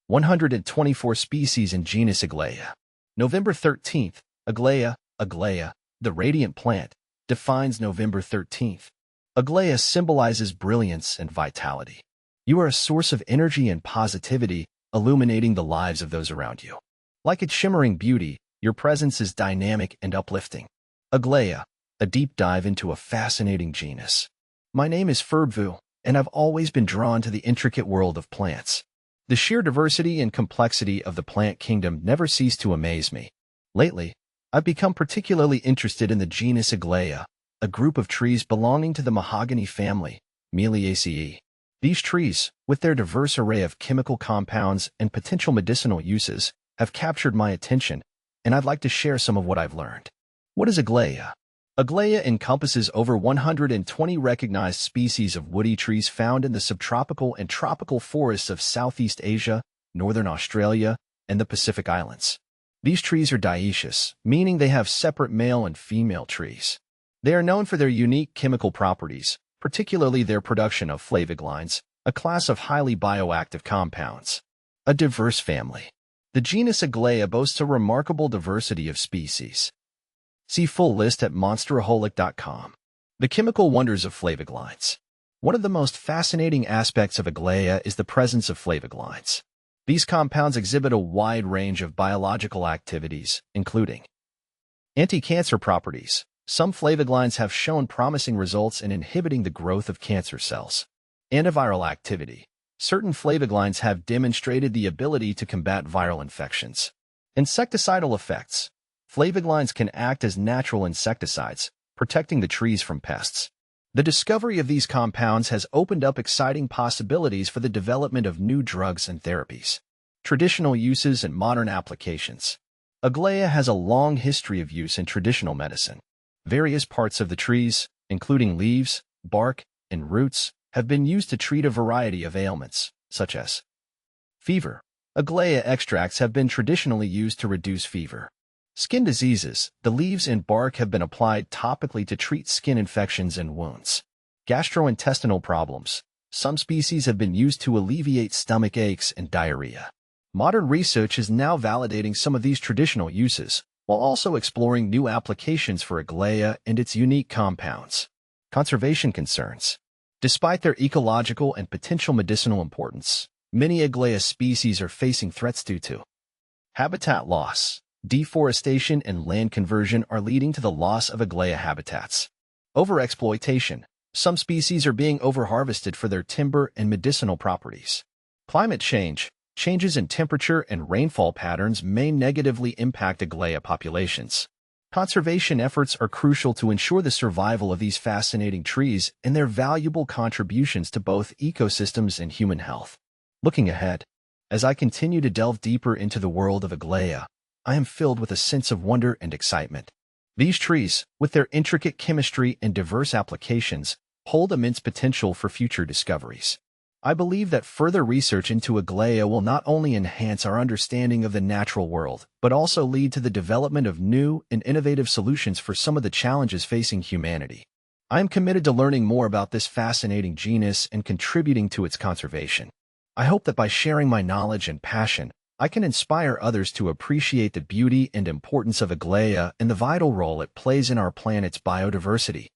124 species in genus Aglaia. November 13th, Aglaia, the radiant plant, defines November 13th. Aglaia symbolizes brilliance and vitality. You are a source of energy and positivity, illuminating the lives of those around you. Like its shimmering beauty, your presence is dynamic and uplifting. Aglaia, a deep dive into a fascinating genus. My name is Ferbvu, and I've always been drawn to the intricate world of plants. The sheer diversity and complexity of the plant kingdom never cease to amaze me. Lately, I've become particularly interested in the genus Aglaia, a group of trees belonging to the mahogany family, Meliaceae. These trees, with their diverse array of chemical compounds and potential medicinal uses, have captured my attention, and I'd like to share some of what I've learned. What is Aglaia? Aglaia encompasses over 120 recognized species of woody trees found in the subtropical and tropical forests of Southeast Asia, Northern Australia, and the Pacific Islands. These trees are dioecious, meaning they have separate male and female trees. They are known for their unique chemical properties, particularly their production of flavonoids, a class of highly bioactive compounds. A diverse family. The genus Aglaia boasts a remarkable diversity of species. See full list at monsteraholic.com. The chemical wonders of flavonoids. One of the most fascinating aspects of Aglaia is the presence of flavonoids. These compounds exhibit a wide range of biological activities, including anti-cancer properties. Some flavonoids have shown promising results in inhibiting the growth of cancer cells. Antiviral activity. Certain flavonoids have demonstrated the ability to combat viral infections. Insecticidal effects. Flavonoids can act as natural insecticides, protecting the trees from pests. The discovery of these compounds has opened up exciting possibilities for the development of new drugs and therapies. Traditional uses and modern applications. Aglaia has a long history of use in traditional medicine. Various parts of the trees, including leaves, bark, and roots, have been used to treat a variety of ailments, such as fever. Aglaia extracts have been traditionally used to reduce fever. Skin diseases. The leaves and bark have been applied topically to treat skin infections and wounds. Gastrointestinal problems. Some species have been used to alleviate stomach aches and diarrhea. Modern research is now validating some of these traditional uses, while also exploring new applications for Aglaia and its unique compounds. Conservation concerns. Despite their ecological and potential medicinal importance, many Aglaia species are facing threats due to habitat loss. Deforestation and land conversion are leading to the loss of Aglaia habitats. Overexploitation. Some species are being overharvested for their timber and medicinal properties. Climate change. Changes in temperature and rainfall patterns may negatively impact Aglaia populations. Conservation efforts are crucial to ensure the survival of these fascinating trees and their valuable contributions to both ecosystems and human health. Looking ahead, as I continue to delve deeper into the world of Aglaia, I am filled with a sense of wonder and excitement. These trees, with their intricate chemistry and diverse applications, hold immense potential for future discoveries. I believe that further research into Aglaia will not only enhance our understanding of the natural world, but also lead to the development of new and innovative solutions for some of the challenges facing humanity. I am committed to learning more about this fascinating genus and contributing to its conservation. I hope that by sharing my knowledge and passion, I can inspire others to appreciate the beauty and importance of Aglaia and the vital role it plays in our planet's biodiversity.